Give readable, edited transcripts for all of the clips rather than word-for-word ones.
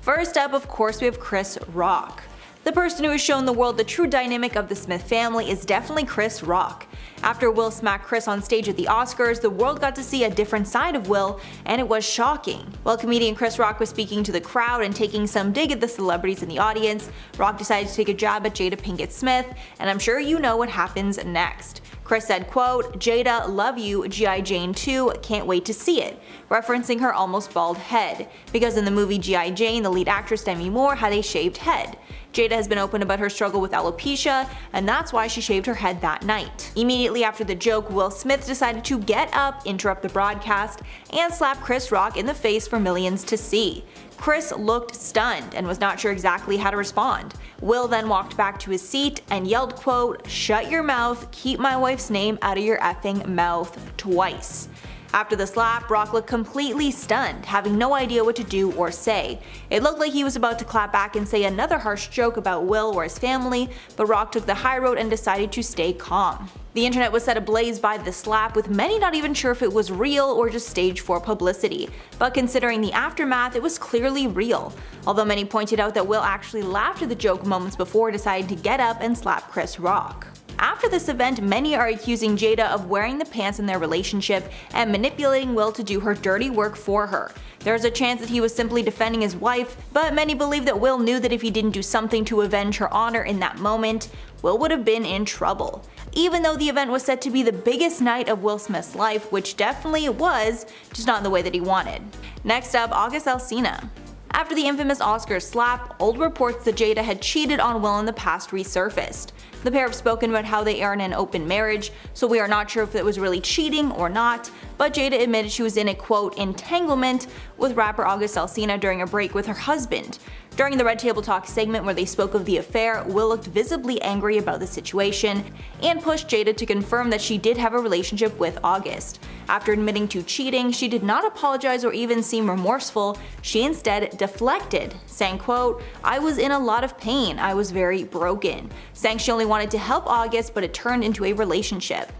First up, of course, we have Chris Rock. The person who has shown the world the true dynamic of the Smith family is definitely Chris Rock. After Will smacked Chris on stage at the Oscars, the world got to see a different side of Will, and it was shocking. While comedian Chris Rock was speaking to the crowd and taking some dig at the celebrities in the audience, Rock decided to take a jab at Jada Pinkett Smith, and I'm sure you know what happens next. Chris said, quote, "Jada, love you, G.I. Jane 2, can't wait to see it," referencing her almost bald head, because in the movie G.I. Jane, the lead actress Demi Moore had a shaved head. Jada has been open about her struggle with alopecia, and that's why she shaved her head that night. Immediately after the joke, Will Smith decided to get up, interrupt the broadcast, and slap Chris Rock in the face for millions to see. Chris looked stunned and was not sure exactly how to respond. Will then walked back to his seat and yelled, quote, "Shut your mouth, keep my wife's name out of your effing mouth," twice. After the slap, Rock looked completely stunned, having no idea what to do or say. It looked like he was about to clap back and say another harsh joke about Will or his family, but Rock took the high road and decided to stay calm. The internet was set ablaze by the slap, with many not even sure if it was real or just staged for publicity. But considering the aftermath, it was clearly real. Although many pointed out that Will actually laughed at the joke moments before deciding to get up and slap Chris Rock. After this event, many are accusing Jada of wearing the pants in their relationship and manipulating Will to do her dirty work for her. There is a chance that he was simply defending his wife, but many believe that Will knew that if he didn't do something to avenge her honor in that moment, Will would have been in trouble. Even though the event was said to be the biggest night of Will Smith's life, which definitely it was, just not in the way that he wanted. Next up, August Alsina. After the infamous Oscars slap, old reports that Jada had cheated on Will in the past resurfaced. The pair have spoken about how they are in an open marriage, so we are not sure if it was really cheating or not, but Jada admitted she was in a quote entanglement with rapper August Alsina during a break with her husband. During the Red Table Talk segment where they spoke of the affair, Will looked visibly angry about the situation and pushed Jada to confirm that she did have a relationship with August. After admitting to cheating, she did not apologize or even seem remorseful. She instead deflected, saying, quote, "I was in a lot of pain, I was very broken," saying she only wanted to help August, but it turned into a relationship.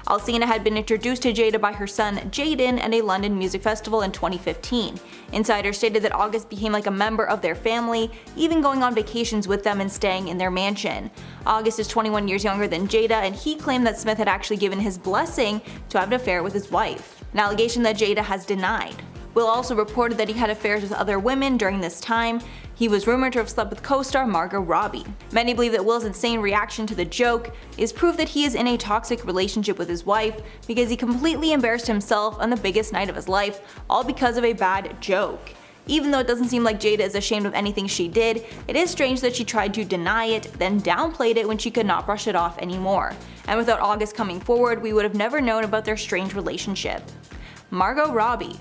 Alsina had been introduced to Jada by her son Jaden at a London music festival in 2015. Insiders stated that August became like a member of their family, even going on vacations with them and staying in their mansion. August is 21 years younger than Jada, and he claimed that Smith had actually given his blessing to have an affair with his wife, an allegation that Jada has denied. Will also reported that he had affairs with other women during this time. He was rumored to have slept with co-star Margot Robbie. Many believe that Will's insane reaction to the joke is proof that he is in a toxic relationship with his wife, because he completely embarrassed himself on the biggest night of his life, all because of a bad joke. Even though it doesn't seem like Jada is ashamed of anything she did, it is strange that she tried to deny it, then downplayed it when she could not brush it off anymore. And without August coming forward, we would have never known about their strange relationship. Margot Robbie.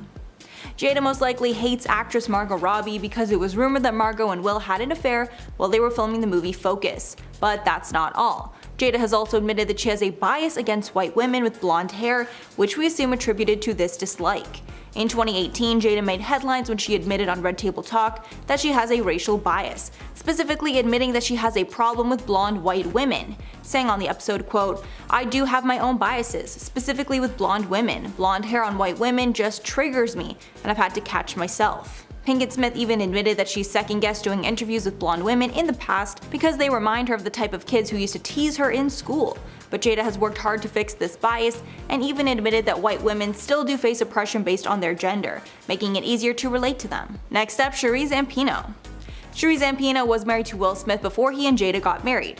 Jada most likely hates actress Margot Robbie because it was rumored that Margot and Will had an affair while they were filming the movie Focus. But that's not all. Jada has also admitted that she has a bias against white women with blonde hair, which we assume attributed to this dislike. In 2018, Jada made headlines when she admitted on Red Table Talk that she has a racial bias, specifically admitting that she has a problem with blonde white women, saying on the episode, quote, "I do have my own biases, specifically with blonde women. Blonde hair on white women just triggers me, and I've had to catch myself." Pinkett Smith even admitted that she's second-guessed doing interviews with blonde women in the past because they remind her of the type of kids who used to tease her in school. But Jada has worked hard to fix this bias and even admitted that white women still do face oppression based on their gender, making it easier to relate to them. Next up, Sheree Zamping. Sheree Zamping was married to Will Smith before he and Jada got married.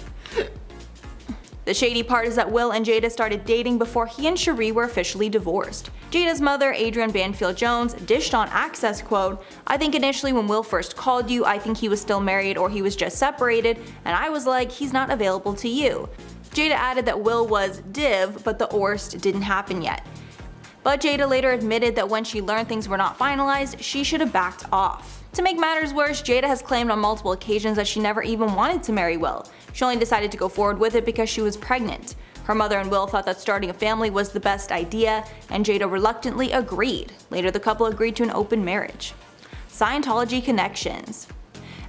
The shady part is that Will and Jada started dating before he and Sheree were officially divorced. Jada's mother, Adrienne Banfield-Jones, dished on Access, quote, "I think initially when Will first called you, I think he was still married or he was just separated, and I was like, he's not available to you." Jada added that Will was div, but the worst didn't happen yet. But Jada later admitted that when she learned things were not finalized, she should have backed off. To make matters worse, Jada has claimed on multiple occasions that she never even wanted to marry Will. She only decided to go forward with it because she was pregnant. Her mother and Will thought that starting a family was the best idea, and Jada reluctantly agreed. Later, the couple agreed to an open marriage. Scientology connections.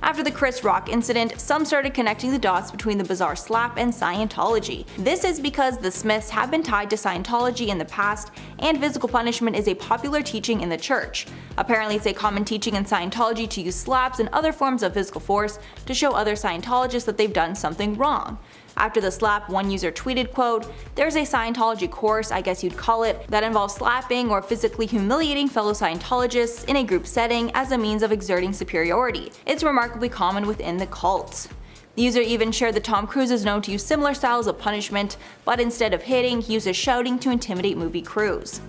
After the Chris Rock incident, some started connecting the dots between the bizarre slap and Scientology. This is because the Smiths have been tied to Scientology in the past, and physical punishment is a popular teaching in the church. Apparently, it's a common teaching in Scientology to use slaps and other forms of physical force to show other Scientologists that they've done something wrong. After the slap, one user tweeted, quote, "There's a Scientology course, I guess you'd call it, that involves slapping or physically humiliating fellow Scientologists in a group setting as a means of exerting superiority. It's remarkably common within the cult." The user even shared that Tom Cruise is known to use similar styles of punishment, but instead of hitting, he uses shouting to intimidate movie crews.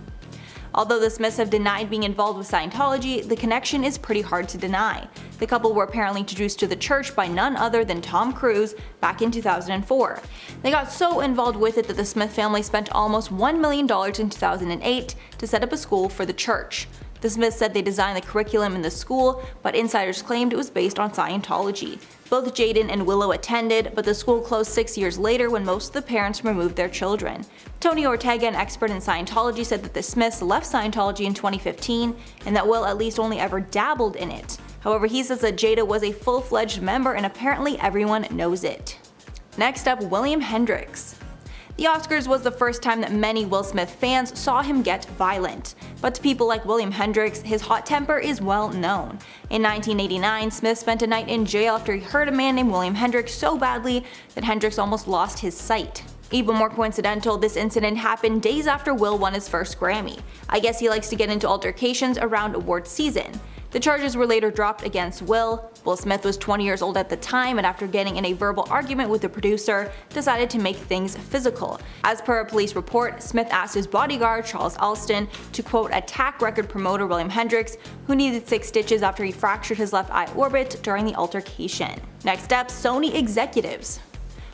Although the Smiths have denied being involved with Scientology, the connection is pretty hard to deny. The couple were apparently introduced to the church by none other than Tom Cruise back in 2004. They got so involved with it that the Smith family spent almost $1 million in 2008 to set up a school for the church. The Smiths said they designed the curriculum in the school, but insiders claimed it was based on Scientology. Both Jaden and Willow attended, but the school closed 6 years later when most of the parents removed their children. Tony Ortega, an expert in Scientology, said that the Smiths left Scientology in 2015 and that Will at least only ever dabbled in it. However, he says that Jada was a full-fledged member and apparently everyone knows it. Next up, William Hendrix. The Oscars was the first time that many Will Smith fans saw him get violent. But to people like William Hendrix, his hot temper is well known. In 1989, Smith spent a night in jail after he hurt a man named William Hendrix so badly that Hendrix almost lost his sight. Even more coincidental, this incident happened days after Will won his first Grammy. I guess he likes to get into altercations around award season. The charges were later dropped against Will. Will Smith was 20 years old at the time, and after getting in a verbal argument with the producer, decided to make things physical. As per a police report, Smith asked his bodyguard, Charles Alston, to quote attack record promoter William Hendrix, who needed 6 stitches after he fractured his left eye orbit during the altercation. Next up, Sony executives.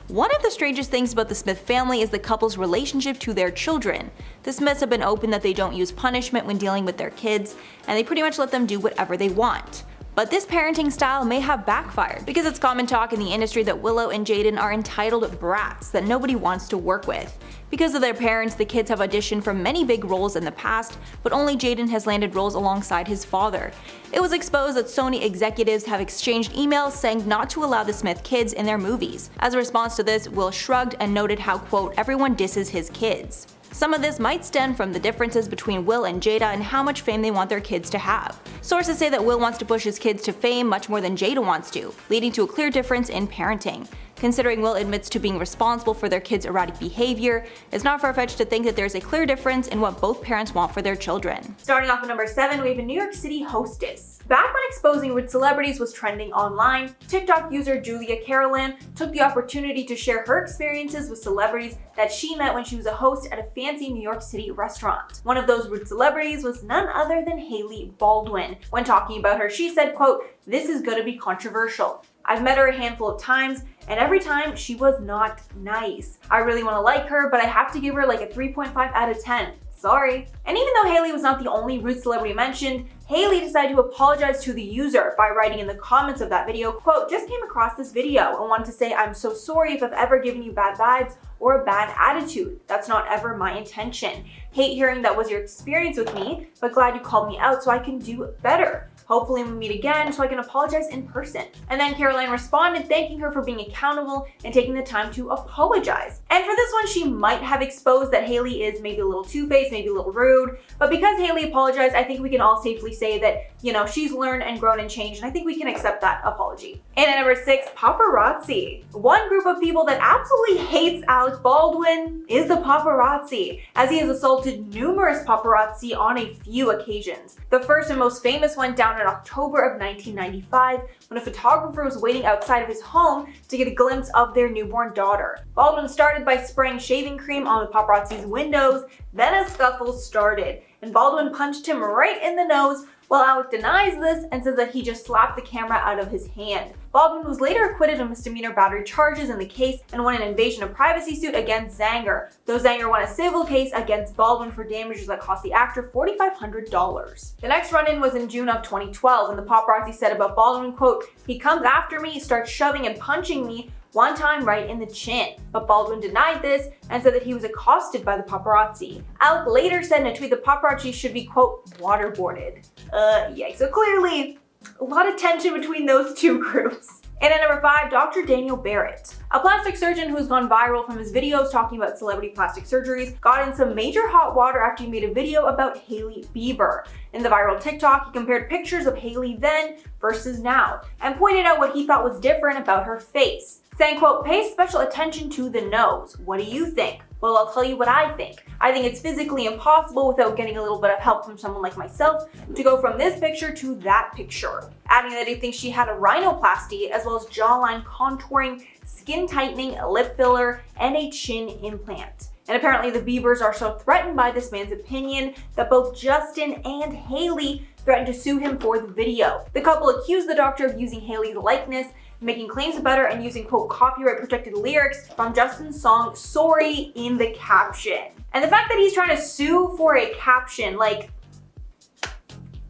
One of the strangest things about the Smith family is the couple's relationship to their children. The Smiths have been open that they don't use punishment when dealing with their kids, and they pretty much let them do whatever they want. But this parenting style may have backfired, because it's common talk in the industry that Willow and Jaden are entitled brats that nobody wants to work with. Because of their parents, the kids have auditioned for many big roles in the past, but only Jaden has landed roles alongside his father. It was exposed that Sony executives have exchanged emails saying not to allow the Smith kids in their movies. As a response to this, Will shrugged and noted how, quote, everyone disses his kids. Some of this might stem from the differences between Will and Jada and how much fame they want their kids to have. Sources say that Will wants to push his kids to fame much more than Jada wants to, leading to a clear difference in parenting. Considering Will admits to being responsible for their kids' erratic behavior, it's not far-fetched to think that there's a clear difference in what both parents want for their children. Starting off at number 7, we have a New York City hostess. Back when exposing rude celebrities was trending online, TikTok user Julia Carolyn took the opportunity to share her experiences with celebrities that she met when she was a host at a fancy New York City restaurant. One of those rude celebrities was none other than Hailey Baldwin. When talking about her, she said, quote, "This is gonna be controversial. I've met her a handful of times, and every time she was not nice. I really want to like her, but I have to give her like a 3.5 out of 10. Sorry." And even though Hailey was not the only rude celebrity mentioned, Hailey decided to apologize to the user by writing in the comments of that video, quote, "Just came across this video and wanted to say I'm so sorry if I've ever given you bad vibes or a bad attitude. That's not ever my intention. Hate hearing that was your experience with me, but glad you called me out so I can do better. Hopefully we'll meet again so I can apologize in person." And then Caroline responded, thanking her for being accountable and taking the time to apologize. And for this one, she might have exposed that Hailey is maybe a little two-faced, maybe a little rude, but because Hailey apologized, I think we can all safely say that, she's learned and grown and changed, and I think we can accept that apology. And at number 6, paparazzi. One group of people that absolutely hates Alec Baldwin is the paparazzi, as he has assaulted numerous paparazzi on a few occasions. The first and most famous went down in October of 1995 when a photographer was waiting outside of his home to get a glimpse of their newborn daughter. Baldwin started by spraying shaving cream on the paparazzi's windows, then a scuffle started, and Baldwin punched him right in the nose, while Alec denies this and says that he just slapped the camera out of his hand. Baldwin was later acquitted of misdemeanor battery charges in the case and won an invasion of privacy suit against Zanger, though Zanger won a civil case against Baldwin for damages that cost the actor $4,500. The next run-in was in June of 2012, and the paparazzi said about Baldwin, quote, "He comes after me, starts shoving and punching me, one time right in the chin." But Baldwin denied this and said that he was accosted by the paparazzi. Alec later said in a tweet that paparazzi should be, quote, "waterboarded." Yikes. So clearly, A lot of tension between those two groups. And at number 5, Dr. Daniel Barrett. A plastic surgeon who's gone viral from his videos talking about celebrity plastic surgeries got in some major hot water after he made a video about Hailey Bieber. In the viral TikTok, he compared pictures of Hailey then versus now and pointed out what he thought was different about her face, saying, quote, "Pay special attention to the nose. What do you think? Well, I'll tell you what I think. I think it's physically impossible without getting a little bit of help from someone like myself to go from this picture to that picture." Adding that he thinks she had a rhinoplasty as well as jawline contouring, skin tightening, lip filler, and a chin implant. And apparently the Biebers are so threatened by this man's opinion that both Justin and Hailey threatened to sue him for the video. The couple accused the doctor of using Hailey's likeness, making claims about her, and using, quote, copyright protected lyrics from Justin's song Sorry in the caption. And the fact that he's trying to sue for a caption, like,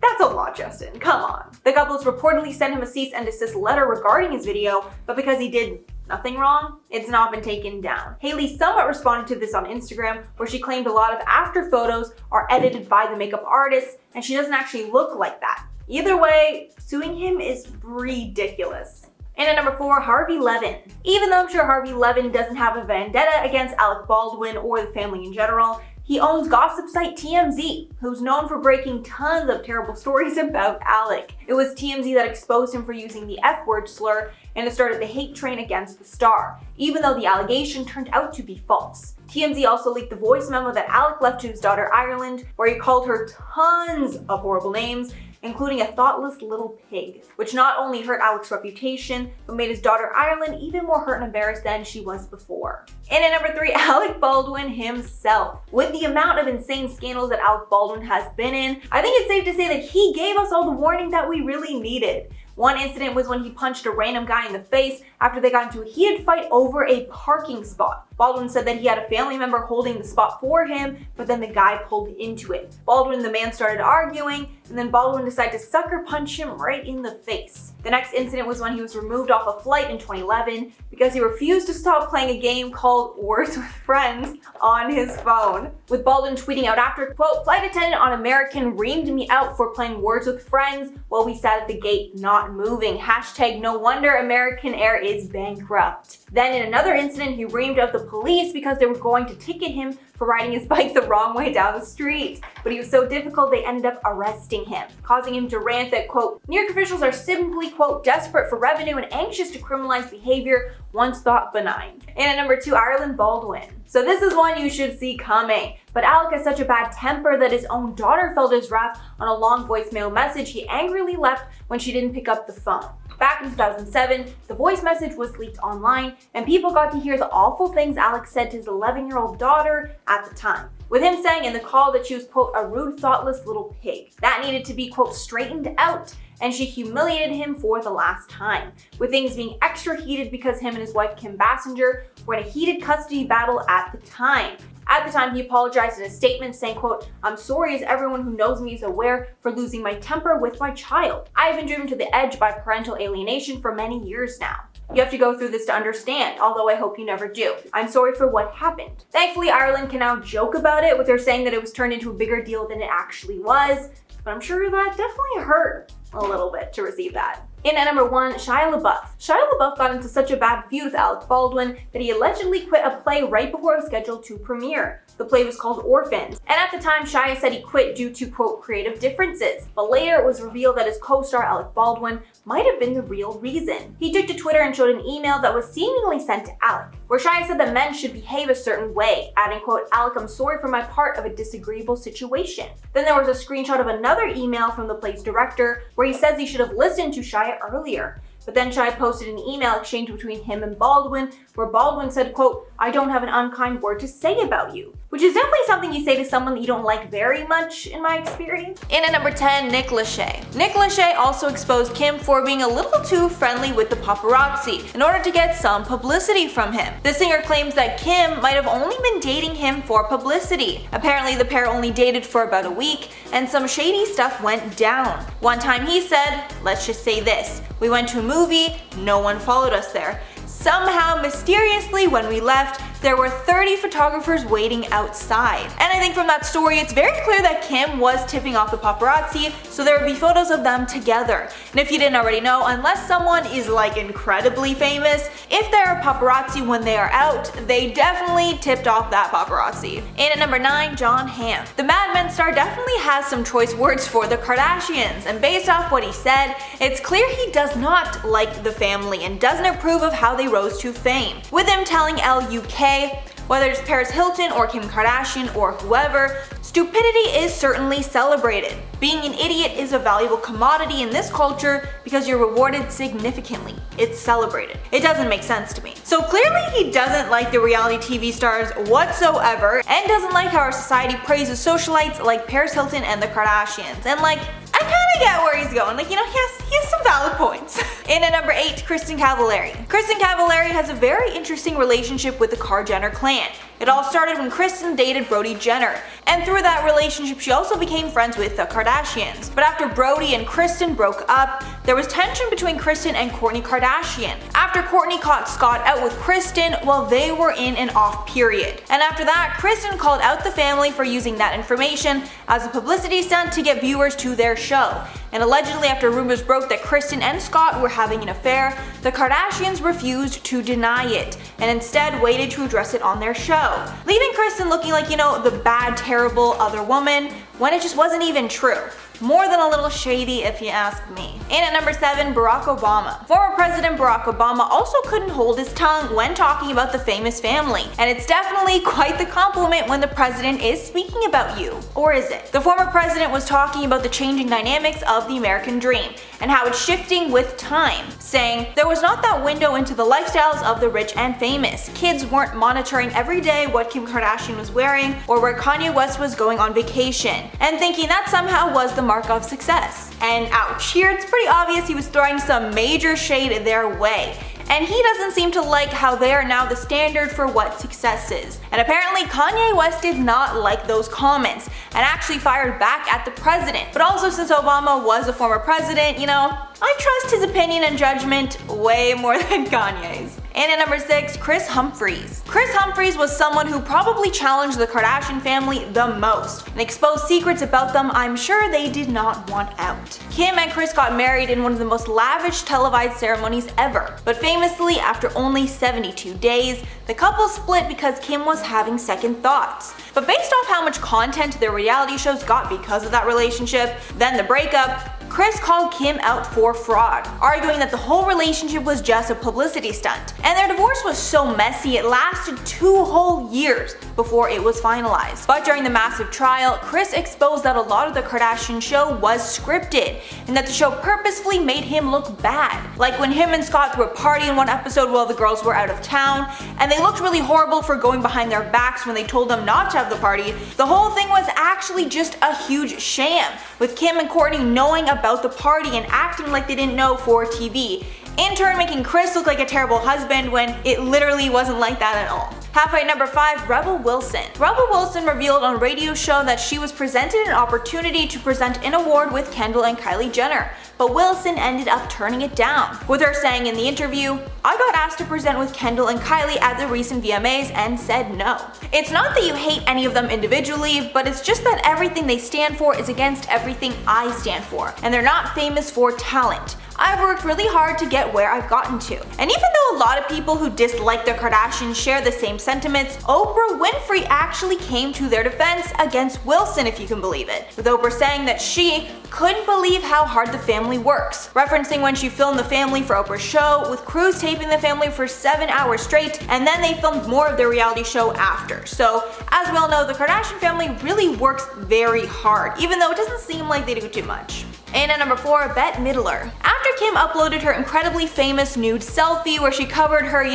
that's a lot, Justin, come on. The couple has reportedly sent him a cease and desist letter regarding his video, but because he did nothing wrong, it's not been taken down. Hailey somewhat responded to this on Instagram, where she claimed a lot of after photos are edited by the makeup artist, and she doesn't actually look like that. Either way, suing him is ridiculous. And at number 4, Harvey Levin. Even though I'm sure Harvey Levin doesn't have a vendetta against Alec Baldwin or the family in general, he owns gossip site TMZ, who's known for breaking tons of terrible stories about Alec. It was TMZ that exposed him for using the F-word slur, and it started the hate train against the star, even though the allegation turned out to be false. TMZ also leaked the voice memo that Alec left to his daughter Ireland, where he called her tons of horrible names, including a thoughtless little pig, which not only hurt Alec's reputation, but made his daughter Ireland even more hurt and embarrassed than she was before. And at number 3, Alec Baldwin himself. With the amount of insane scandals that Alec Baldwin has been in, I think it's safe to say that he gave us all the warning that we really needed. One incident was when he punched a random guy in the face after they got into a heated fight over a parking spot. Baldwin said that he had a family member holding the spot for him, but then the guy pulled into it. Baldwin and the man started arguing, and then Baldwin decided to sucker punch him right in the face. The next incident was when he was removed off a flight in 2011 because he refused to stop playing a game called Words with Friends on his phone. With Baldwin tweeting out after, quote, "Flight attendant on American reamed me out for playing Words with Friends while we sat at the gate not moving. Hashtag no wonder American Air is bankrupt." Then in another incident, he reamed out the police because they were going to ticket him for riding his bike the wrong way down the street. But he was so difficult they ended up arresting him, causing him to rant that, quote, "New York officials are simply, quote, desperate for revenue and anxious to criminalize behavior once thought benign." And at number 2, Ireland Baldwin. So this is one you should see coming. But Alec has such a bad temper that his own daughter felt his wrath on a long voicemail message he angrily left when she didn't pick up the phone. Back in 2007, the voice message was leaked online, and people got to hear the awful things Alec said to his 11-year-old daughter at the time, with him saying in the call that she was, quote, "a rude, thoughtless little pig." That needed to be, quote, straightened out, and she humiliated him for the last time, with things being extra heated because him and his wife Kim Basinger were in a heated custody battle at the time. At the time, he apologized in a statement saying, quote, "I'm sorry as everyone who knows me is aware for losing my temper with my child. I have been driven to the edge by parental alienation for many years now. You have to go through this to understand, although I hope you never do. I'm sorry for what happened." Thankfully, Ireland can now joke about it, with her saying that it was turned into a bigger deal than it actually was, but I'm sure that definitely hurt a little bit to receive that. In at number 1, Shia LaBeouf. Shia LaBeouf got into such a bad feud with Alec Baldwin that he allegedly quit a play right before it was scheduled to premiere. The play was called Orphans, and at the time Shia said he quit due to, quote, creative differences, but later it was revealed that his co-star Alec Baldwin might have been the real reason. He took to Twitter and showed an email that was seemingly sent to Alec, where Shia said that men should behave a certain way, adding, quote, "Alec, I'm sorry for my part of a disagreeable situation." Then there was a screenshot of another email from the play's director where he says he should have listened to Shia earlier. But then Shia posted an email exchange between him and Baldwin where Baldwin said, quote, "I don't have an unkind word to say about you," which is definitely something you say to someone that you don't like very much in my experience. And at number 10, Nick Lachey. Nick Lachey also exposed Kim for being a little too friendly with the paparazzi in order to get some publicity from him. The singer claims that Kim might have only been dating him for publicity. Apparently the pair only dated for about a week, and some shady stuff went down. One time he said, "Let's just say this, we went to a movie, no one followed us there. Somehow, mysteriously, when we left, there were 30 photographers waiting outside. And I think from that story, it's very clear that Kim was tipping off the paparazzi, so there would be photos of them together. And if you didn't already know, unless someone is like incredibly famous, if they're a paparazzi when they are out, they definitely tipped off that paparazzi. And at number 9, Jon Hamm. The Mad Men star definitely has some choice words for the Kardashians, and based off what he said, it's clear he does not like the family and doesn't approve of how they rose to fame. With him telling LUK, whether it's Paris Hilton or Kim Kardashian or whoever, stupidity is certainly celebrated. Being an idiot is a valuable commodity in this culture because you're rewarded significantly. It's celebrated. It doesn't make sense to me. So clearly he doesn't like the reality TV stars whatsoever and doesn't like how our society praises socialites like Paris Hilton and the Kardashians. And like, I kinda get where he's going. Like, you know, he has some valid points. In at number 8, Kristin Cavallari. Kristin Cavallari has a very interesting relationship with the Kar-Jenner clan. It all started when Kristin dated Brody Jenner, and through that relationship she also became friends with the Kardashians. But after Brody and Kristin broke up, there was tension between Kristin and Kourtney Kardashian. After Kourtney caught Scott out with Kristin while they were in an off period. And after that, Kristin called out the family for using that information as a publicity stunt to get viewers to their show. And allegedly, after rumors broke that Kristin and Scott were having an affair, the Kardashians refused to deny it and instead waited to address it on their show, leaving Kristin looking like, you know, the bad, terrible other woman when it just wasn't even true. More than a little shady if you ask me. And at number 7, Barack Obama. Former President Barack Obama also couldn't hold his tongue when talking about the famous family, and it's definitely quite the compliment when the president is speaking about you. Or is it? The former president was talking about the changing dynamics of the American dream and how it's shifting with time, saying, "There was not that window into the lifestyles of the rich and famous. Kids weren't monitoring every day what Kim Kardashian was wearing or where Kanye West was going on vacation, and thinking that somehow was the mark of success." And ouch, here it's pretty obvious he was throwing some major shade their way. And he doesn't seem to like how they are now the standard for what success is. And apparently Kanye West did not like those comments and actually fired back at the president. But also, since Obama was a former president, you know, I trust his opinion and judgment way more than Kanye's. And at number 6, Kris Humphries. Kris Humphries was someone who probably challenged the Kardashian family the most and exposed secrets about them I'm sure they did not want out. Kim and Kris got married in one of the most lavish televised ceremonies ever, but famously, after only 72 days, the couple split because Kim was having second thoughts. But based off how much content their reality shows got because of that relationship, then the breakup, Kris called Kim out for fraud, arguing that the whole relationship was just a publicity stunt. And their divorce was so messy it lasted 2 whole years before it was finalized. But during the massive trial, Kris exposed that a lot of the Kardashian show was scripted, and that the show purposefully made him look bad. Like when him and Scott threw a party in one episode while the girls were out of town, and they looked really horrible for going behind their backs when they told them not to have the party. The whole thing was actually just a huge sham, with Kim and Kourtney knowing about the party and acting like they didn't know for TV, in turn making Kris look like a terrible husband when it literally wasn't like that at all. Halfway at number 5, Rebel Wilson. Rebel Wilson revealed on a radio show that she was presented an opportunity to present an award with Kendall and Kylie Jenner, but Wilson ended up turning it down, with her saying in the interview, "I got asked to present with Kendall and Kylie at the recent VMAs and said no. It's not that you hate any of them individually, but it's just that everything they stand for is against everything I stand for, and they're not famous for talent. I've worked really hard to get where I've gotten to." And even though a lot of people who dislike the Kardashians share the same sentiments, Oprah Winfrey actually came to their defense against Wilson, if you can believe it, with Oprah saying that she couldn't believe how hard the family works, referencing when she filmed the family for Oprah's show, with crews taping the family for 7 hours straight, and then they filmed more of their reality show after. So, as we all know, the Kardashian family really works very hard, even though it doesn't seem like they do too much. And at number 4, Bette Midler. After Kim uploaded her incredibly famous nude selfie where she covered her,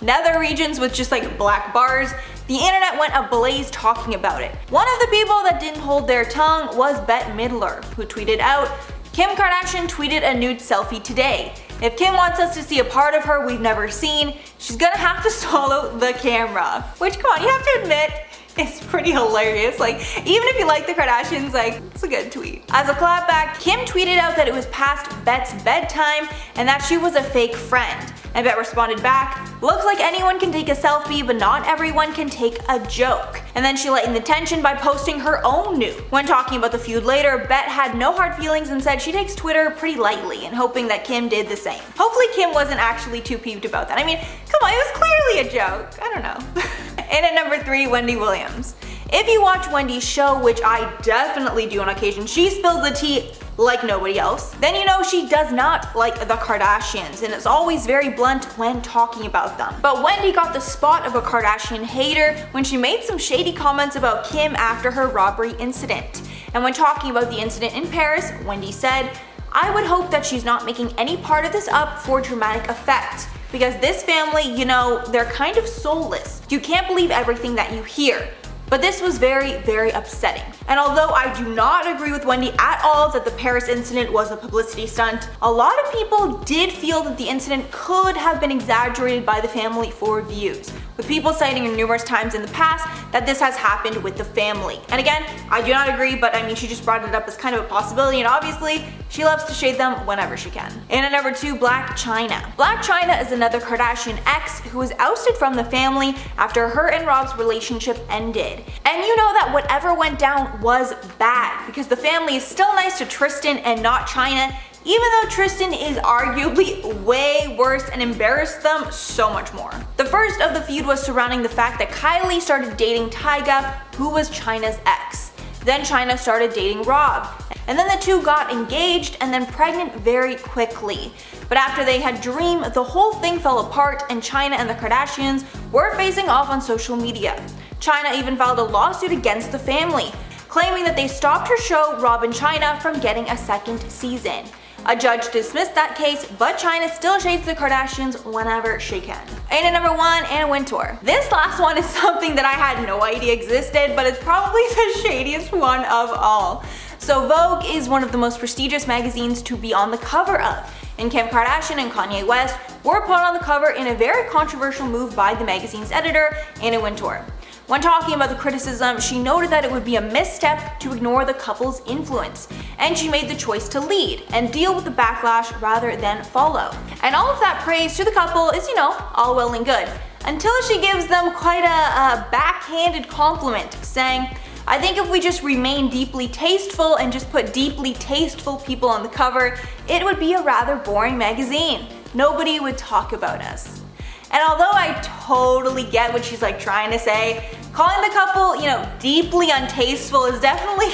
nether regions with just like black bars, the internet went ablaze talking about it. One of the people that didn't hold their tongue was Bette Midler, who tweeted out, "Kim Kardashian tweeted a nude selfie today. If Kim wants us to see a part of her we've never seen, she's gonna have to swallow the camera." Which, come on, you have to admit, it's pretty hilarious. Like, even if you like the Kardashians, like, it's a good tweet. As a clapback, Kim tweeted out that it was past Bette's bedtime and that she was a fake friend. And Bet responded back, "Looks like anyone can take a selfie, but not everyone can take a joke." And then she lightened the tension by posting her own nude. When talking about the feud later, Bet had no hard feelings and said she takes Twitter pretty lightly and hoping that Kim did the same. Hopefully Kim wasn't actually too peeved about that. I mean, come on, it was clearly a joke. I don't know. And at number 3, Wendy Williams. If you watch Wendy's show, which I definitely do on occasion, she spills the tea like nobody else, then you know she does not like the Kardashians and is always very blunt when talking about them. But Wendy got the spot of a Kardashian hater when she made some shady comments about Kim after her robbery incident. And when talking about the incident in Paris, Wendy said, "I would hope that she's not making any part of this up for dramatic effect. Because this family, you know, they're kind of soulless. You can't believe everything that you hear." But this was very, very upsetting. And although I do not agree with Wendy at all that the Paris incident was a publicity stunt, a lot of people did feel that the incident could have been exaggerated by the family for views, with people citing numerous times in the past that this has happened with the family. And again, I do not agree, but I mean, she just brought it up as kind of a possibility, and obviously, she loves to shade them whenever she can. And at number 2, Blac Chyna. Blac Chyna is another Kardashian ex who was ousted from the family after her and Rob's relationship ended. And you know that whatever went down was bad, because the family is still nice to Tristan and not Chyna, even though Tristan is arguably way worse and embarrassed them so much more. The first of the feud was surrounding the fact that Kylie started dating Tyga, who was Chyna's ex. Then Chyna started dating Rob. And then the two got engaged and then pregnant very quickly. But after they had Dream, the whole thing fell apart and Chyna and the Kardashians were facing off on social media. Chyna even filed a lawsuit against the family, claiming that they stopped her show Rob and Chyna from getting a second season. A judge dismissed that case, but Chyna still shades the Kardashians whenever she can. And at number 1, Anna Wintour. This last one is something that I had no idea existed, but it's probably the shadiest one of all. So Vogue is one of the most prestigious magazines to be on the cover of, and Kim Kardashian and Kanye West were put on the cover in a very controversial move by the magazine's editor, Anna Wintour. When talking about the criticism, she noted that it would be a misstep to ignore the couple's influence, and she made the choice to lead and deal with the backlash rather than follow. And all of that praise to the couple is, you know, all well and good, until she gives them quite a backhanded compliment, saying, "I think if we just remain deeply tasteful and just put deeply tasteful people on the cover, it would be a rather boring magazine. Nobody would talk about us." And although I totally get what she's like trying to say, calling the couple, you know, deeply untasteful is definitely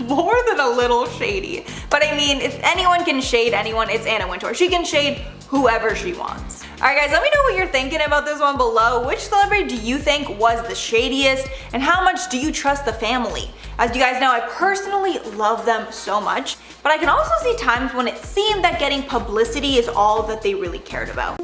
more than a little shady. But I mean, if anyone can shade anyone, it's Anna Wintour. She can shade whoever she wants. Alright guys, let me know what you're thinking about this one below. Which celebrity do you think was the shadiest, and how much do you trust the family? As you guys know, I personally love them so much, but I can also see times when it seemed that getting publicity is all that they really cared about.